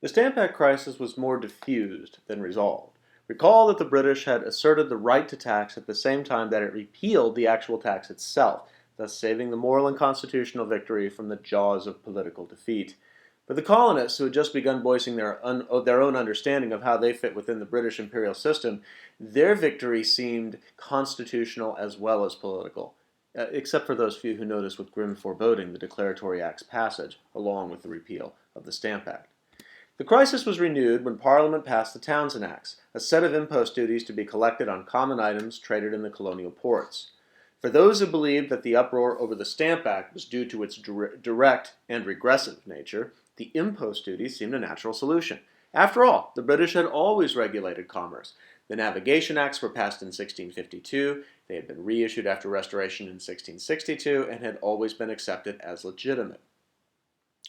The Stamp Act crisis was more diffused than resolved. Recall that the British had asserted the right to tax at the same time that it repealed the actual tax itself, thus saving the moral and constitutional victory from the jaws of political defeat. But the colonists, who had just begun voicing their own understanding of how they fit within the British imperial system, their victory seemed constitutional as well as political, except for those few who noticed with grim foreboding the Declaratory Act's passage, along with the repeal of the Stamp Act. The crisis was renewed when Parliament passed the Townshend Acts, a set of impost duties to be collected on common items traded in the colonial ports. For those who believed that the uproar over the Stamp Act was due to its direct and regressive nature, the impost duties seemed a natural solution. After all, the British had always regulated commerce. The Navigation Acts were passed in 1652, they had been reissued after Restoration in 1662, and had always been accepted as legitimate.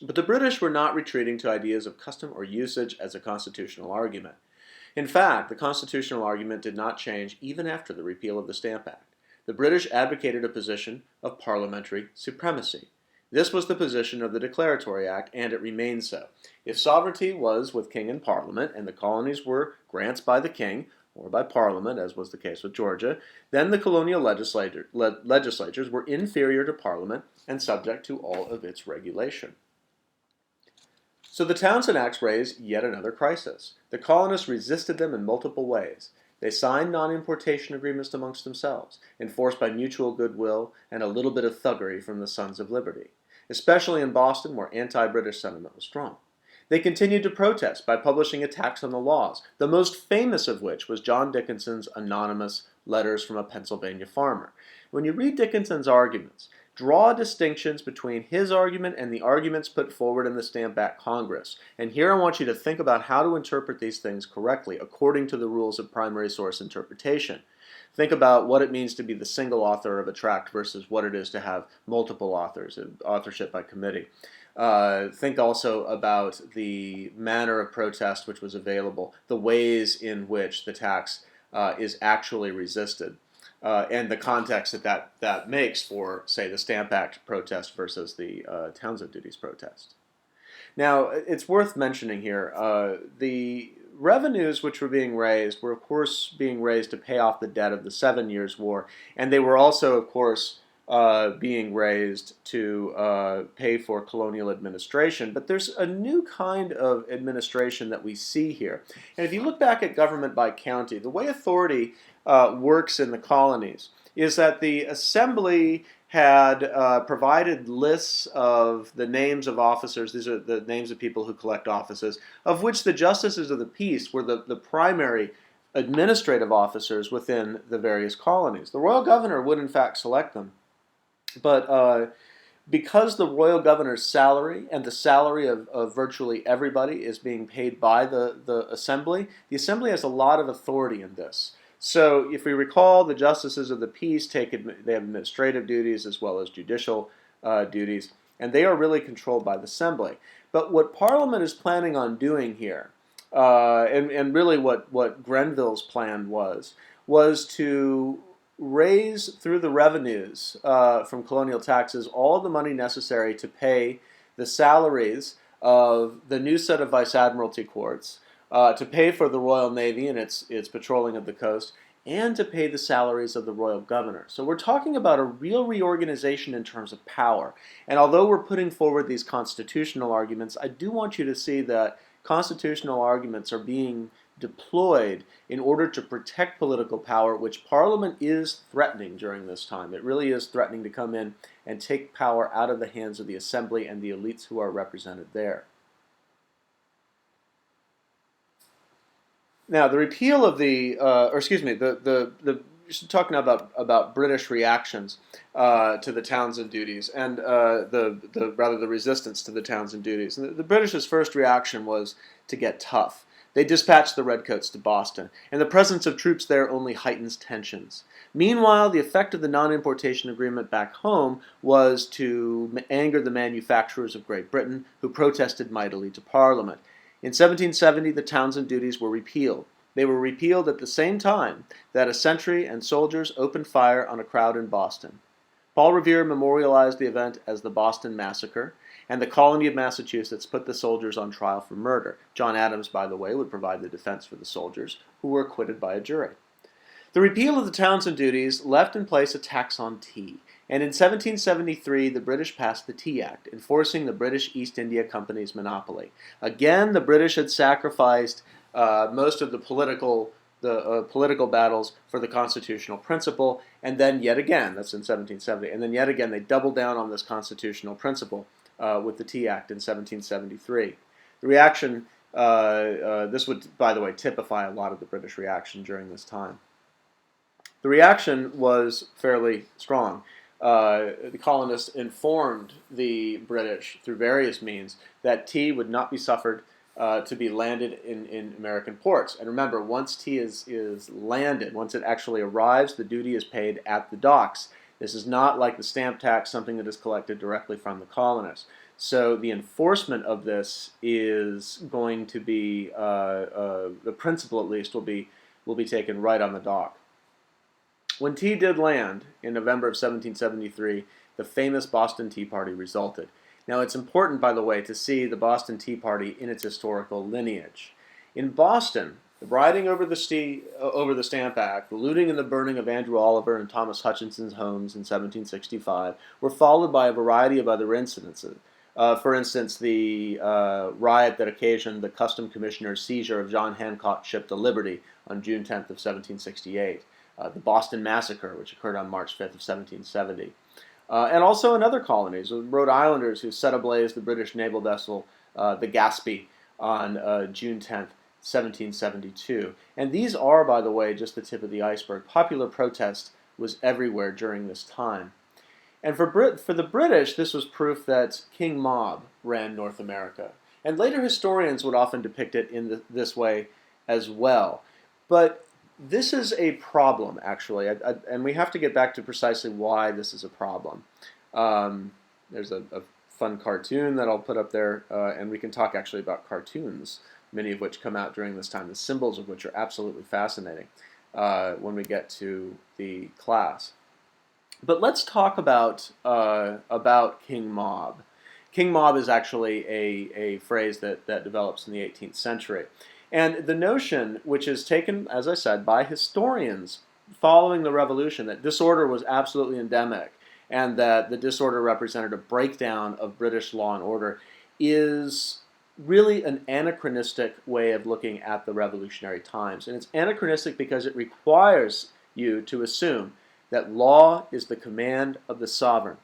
But the British were not retreating to ideas of custom or usage as a constitutional argument. In fact, the constitutional argument did not change even after the repeal of the Stamp Act. The British advocated a position of parliamentary supremacy. This was the position of the Declaratory Act, and it remained so. If sovereignty was with king and parliament, and the colonies were grants by the king, or by parliament, as was the case with Georgia, then the colonial legislatures were inferior to parliament and subject to all of its regulation. So the Townshend Acts raised yet another crisis. The colonists resisted them in multiple ways. They signed non-importation agreements amongst themselves, enforced by mutual goodwill and a little bit of thuggery from the Sons of Liberty, especially in Boston where anti-British sentiment was strong. They continued to protest by publishing attacks on the laws, the most famous of which was John Dickinson's anonymous Letters from a Pennsylvania Farmer. When you read Dickinson's arguments, draw distinctions between his argument and the arguments put forward in the Stamp Act Congress. And here I want you to think about how to interpret these things correctly according to the rules of primary source interpretation. Think about what it means to be the single author of a tract versus what it is to have multiple authors, authorship by committee. Think also about the manner of protest which was available, the ways in which the tax is actually resisted. And the context that makes for, say, the Stamp Act protest versus the Townshend duties protest. Now, it's worth mentioning here, the revenues which were being raised were, of course, being raised to pay off the debt of the 7 Years' War, and they were also, of course, being raised to pay for colonial administration. But there's a new kind of administration that we see here. And if you look back at government by county, the way authority works in the colonies is that the assembly had provided lists of the names of officers. These are the names of people who collect offices, of which the justices of the peace were the primary administrative officers within the various colonies. The royal governor would in fact select them, but because the royal governor's salary and the salary of virtually everybody is being paid by the assembly has a lot of authority in this. So if we recall, the justices of the peace they have administrative duties as well as judicial duties, and they are really controlled by the assembly. But what Parliament is planning on doing here, and really what Grenville's plan was to raise through the revenues from colonial taxes all the money necessary to pay the salaries of the new set of vice admiralty courts, to pay for the Royal Navy and its patrolling of the coast, and to pay the salaries of the royal governor. So we're talking about a real reorganization in terms of power. And although we're putting forward these constitutional arguments, I do want you to see that constitutional arguments are being deployed in order to protect political power, which Parliament is threatening during this time. It really is threatening to come in and take power out of the hands of the assembly and the elites who are represented there. Now, the repeal of talking now about British reactions to the Townshend duties and the resistance to the Townshend duties. And the British's first reaction was to get tough. They dispatched the Redcoats to Boston, and the presence of troops there only heightens tensions. Meanwhile, the effect of the non-importation agreement back home was to anger the manufacturers of Great Britain, who protested mightily to Parliament. In 1770, the Townshend duties were repealed. They were repealed at the same time that a sentry and soldiers opened fire on a crowd in Boston. Paul Revere memorialized the event as the Boston Massacre, And the colony of Massachusetts put the soldiers on trial for murder. John Adams, by the way, would provide the defense for the soldiers, who were acquitted by a jury. The repeal of the Townshend duties left in place a tax on tea, and in 1773 the British passed the Tea Act, enforcing the British East India Company's monopoly. Again, the British had sacrificed most of the political battles for the constitutional principle, and then yet again, that's in 1770, and then yet again they doubled down on this constitutional principle with the Tea Act in 1773. The reaction, this would, by the way, typify a lot of the British reaction during this time. The reaction was fairly strong. The colonists informed the British through various means that tea would not be suffered to be landed in American ports. And remember, once tea is landed, once it actually arrives, the duty is paid at the docks. This is not like the stamp tax, something that is collected directly from the colonists. So the enforcement of this is going to be, the principle at least, will be taken right on the dock. When tea did land in November of 1773, the famous Boston Tea Party resulted. Now it's important, by the way, to see the Boston Tea Party in its historical lineage. In Boston, the rioting over the Stamp Act, the looting and the burning of Andrew Oliver and Thomas Hutchinson's homes in 1765 were followed by a variety of other incidences. For instance, the riot that occasioned the Custom Commissioner's seizure of John Hancock's ship the Liberty on June 10th of 1768. The Boston Massacre, which occurred on March 5th of 1770. And also in other colonies, with Rhode Islanders who set ablaze the British naval vessel, the Gaspee, on June 10th, 1772. And these are, by the way, just the tip of the iceberg. Popular protest was everywhere during this time. And for the British, this was proof that King Mob ran North America. And later historians would often depict it in this way as well. But this is a problem, actually, and we have to get back to precisely why this is a problem. There's a fun cartoon that I'll put up there, and we can talk actually about cartoons, many of which come out during this time, the symbols of which are absolutely fascinating when we get to the class. But let's talk about King Mob. King Mob is actually a phrase that develops in the 18th century. And the notion, which is taken, as I said, by historians following the Revolution, that disorder was absolutely endemic and that the disorder represented a breakdown of British law and order, is really an anachronistic way of looking at the revolutionary times. And it's anachronistic because it requires you to assume that law is the command of the sovereign.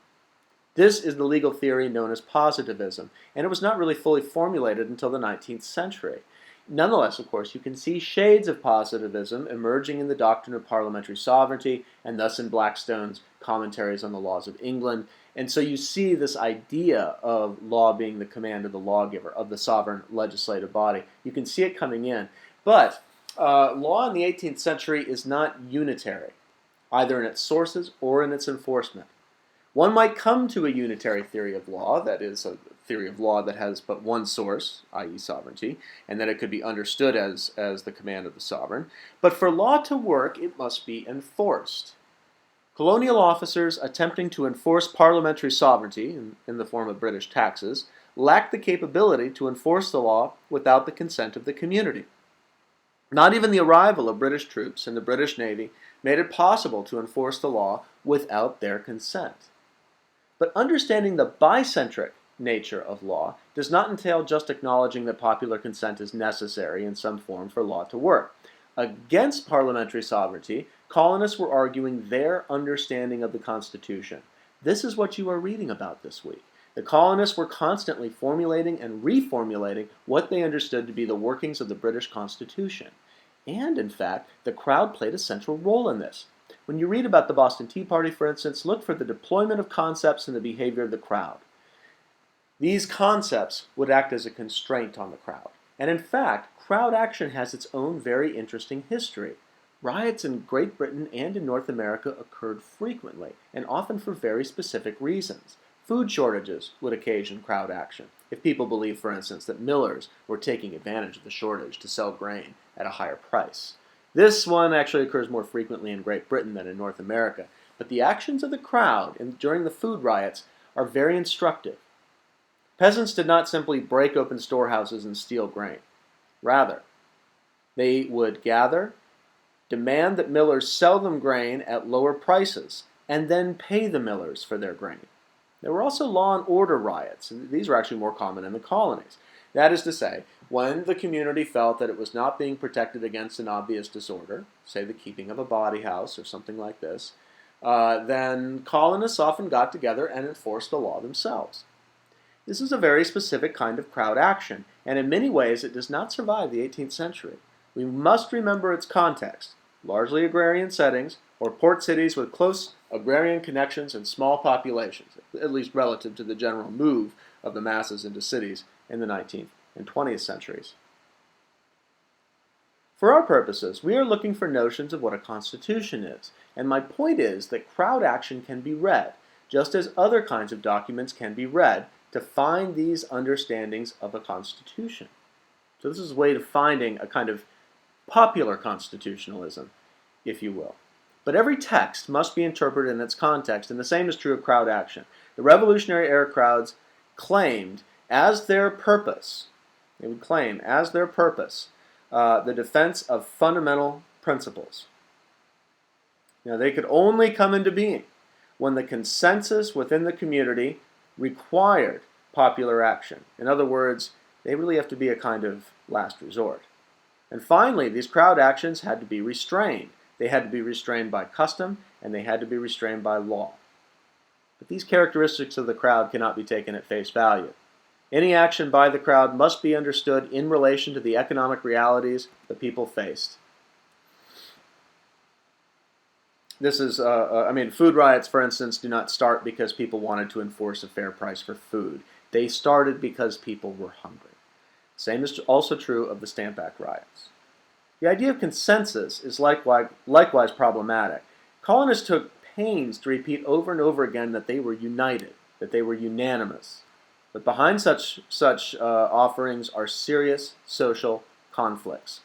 This is the legal theory known as positivism, and it was not really fully formulated until the 19th century. Nonetheless, of course, you can see shades of positivism emerging in the doctrine of parliamentary sovereignty and thus in Blackstone's commentaries on the laws of England. And so you see this idea of law being the command of the lawgiver, of the sovereign legislative body. You can see it coming in. But law in the 18th century is not unitary, either in its sources or in its enforcement. One might come to a unitary theory of law, that is, a theory of law that has but one source, i.e. sovereignty, and that it could be understood as the command of the sovereign. But for law to work, it must be enforced. Colonial officers attempting to enforce parliamentary sovereignty, in the form of British taxes, lacked the capability to enforce the law without the consent of the community. Not even the arrival of British troops in the British Navy made it possible to enforce the law without their consent. But understanding the bicentric nature of law does not entail just acknowledging that popular consent is necessary in some form for law to work. Against parliamentary sovereignty, colonists were arguing their understanding of the Constitution. This is what you are reading about this week. The colonists were constantly formulating and reformulating what they understood to be the workings of the British Constitution. And, in fact, the crowd played a central role in this. When you read about the Boston Tea Party, for instance, look for the deployment of concepts and the behavior of the crowd. These concepts would act as a constraint on the crowd. And in fact, crowd action has its own very interesting history. Riots in Great Britain and in North America occurred frequently, and often for very specific reasons. Food shortages would occasion crowd action, if people believed, for instance, that millers were taking advantage of the shortage to sell grain at a higher price. This one actually occurs more frequently in Great Britain than in North America, but the actions of the crowd during the food riots are very instructive. Peasants did not simply break open storehouses and steal grain. Rather, they would gather, demand that millers sell them grain at lower prices, and then pay the millers for their grain. There were also law and order riots, and these were actually more common in the colonies. That is to say, when the community felt that it was not being protected against an obvious disorder, say the keeping of a bawdy house or something like this, then colonists often got together and enforced the law themselves. This is a very specific kind of crowd action, and in many ways it does not survive the 18th century. We must remember its context, largely agrarian settings, or port cities with close agrarian connections and small populations, at least relative to the general move of the masses into cities in the 19th and 20th centuries. For our purposes, we are looking for notions of what a constitution is, and my point is that crowd action can be read, just as other kinds of documents can be read, to find these understandings of a constitution. So this is a way of finding a kind of popular constitutionalism, if you will. But every text must be interpreted in its context, and the same is true of crowd action. The Revolutionary era crowds claimed as their purpose, the defense of fundamental principles. Now, they could only come into being when the consensus within the community required popular action. In other words, they really have to be a kind of last resort. And finally, these crowd actions had to be restrained. They had to be restrained by custom, and they had to be restrained by law. But these characteristics of the crowd cannot be taken at face value. Any action by the crowd must be understood in relation to the economic realities the people faced. This is, food riots, for instance, do not start because people wanted to enforce a fair price for food. They started because people were hungry. Same is also true of the Stamp Act riots. The idea of consensus is likewise problematic. Colonists took pains to repeat over and over again that they were united, that they were unanimous. But behind such offerings are serious social conflicts.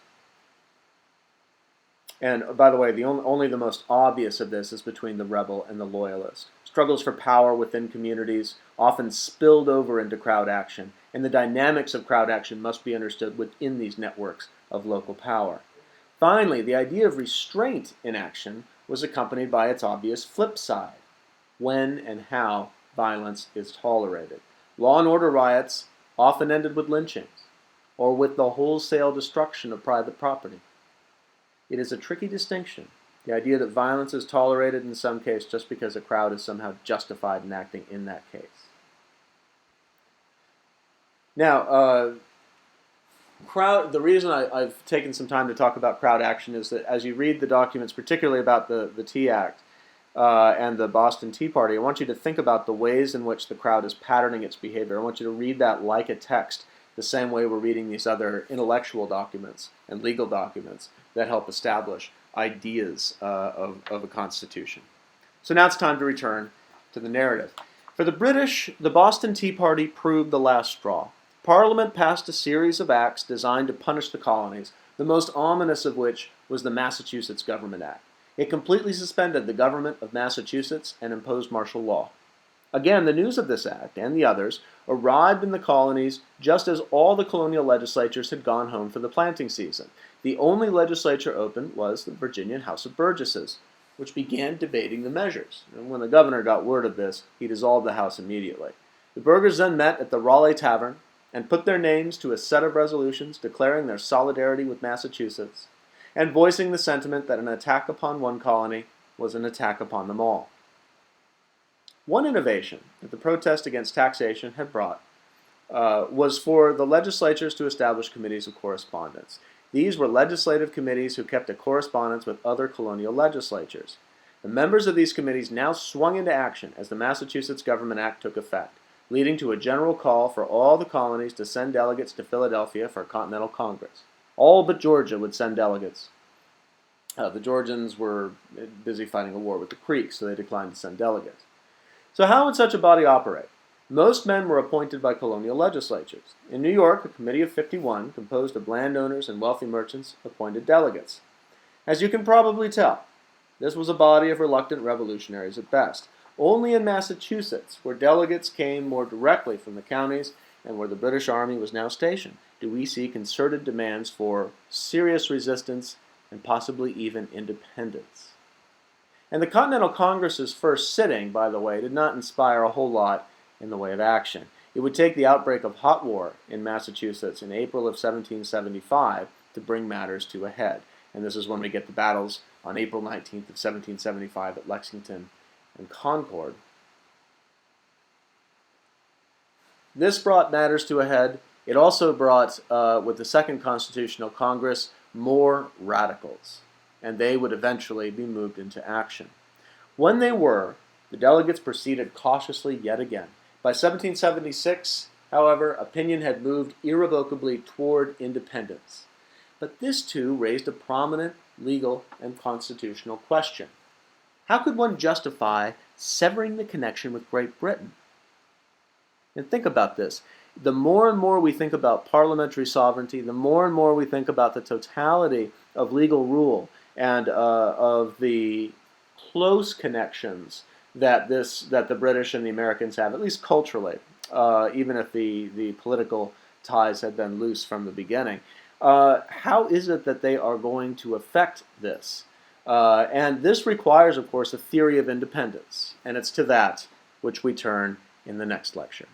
And by the way, only the most obvious of this is between the rebel and the loyalist. Struggles for power within communities often spilled over into crowd action, and the dynamics of crowd action must be understood within these networks of local power. Finally, the idea of restraint in action was accompanied by its obvious flip side: when and how violence is tolerated. Law and order riots often ended with lynchings, or with the wholesale destruction of private property. It is a tricky distinction, the idea that violence is tolerated in some case just because a crowd is somehow justified in acting in that case. Now, the reason I've taken some time to talk about crowd action is that as you read the documents, particularly about the Tea Act and the Boston Tea Party, I want you to think about the ways in which the crowd is patterning its behavior. I want you to read that like a text, the same way we're reading these other intellectual documents and legal documents that help establish ideas of a constitution. So now it's time to return to the narrative. For the British, the Boston Tea Party proved the last straw. Parliament passed a series of acts designed to punish the colonies, the most ominous of which was the Massachusetts Government Act. It completely suspended the government of Massachusetts and imposed martial law. Again, the news of this act, and the others, arrived in the colonies just as all the colonial legislatures had gone home for the planting season. The only legislature open was the Virginian House of Burgesses, which began debating the measures. And when the governor got word of this, he dissolved the House immediately. The burghers then met at the Raleigh Tavern and put their names to a set of resolutions declaring their solidarity with Massachusetts and voicing the sentiment that an attack upon one colony was an attack upon them all. One innovation that the protest against taxation had brought was for the legislatures to establish committees of correspondence. These were legislative committees who kept a correspondence with other colonial legislatures. The members of these committees now swung into action as the Massachusetts Government Act took effect, leading to a general call for all the colonies to send delegates to Philadelphia for a Continental Congress. All but Georgia would send delegates. The Georgians were busy fighting a war with the Creeks, so they declined to send delegates. So how would such a body operate? Most men were appointed by colonial legislatures. In New York, a committee of 51, composed of landowners and wealthy merchants, appointed delegates. As you can probably tell, this was a body of reluctant revolutionaries at best. Only in Massachusetts, where delegates came more directly from the counties, and where the British Army was now stationed, do we see concerted demands for serious resistance and possibly even independence. And the Continental Congress's first sitting, by the way, did not inspire a whole lot in the way of action. It would take the outbreak of hot war in Massachusetts in April of 1775 to bring matters to a head. And this is when we get the battles on April 19th of 1775 at Lexington and Concord. This brought matters to a head. It also brought, with the Second Constitutional Congress, more radicals, and they would eventually be moved into action. When they were, the delegates proceeded cautiously yet again. By 1776, however, opinion had moved irrevocably toward independence. But this too raised a prominent legal and constitutional question. How could one justify severing the connection with Great Britain? And think about this. The more and more we think about parliamentary sovereignty, the more and more we think about the totality of legal rule and of the close connections that the British and the Americans have, at least culturally, even if the political ties had been loose from the beginning. How is it that they are going to affect this? And this requires, of course, a theory of independence, and it's to that which we turn in the next lecture.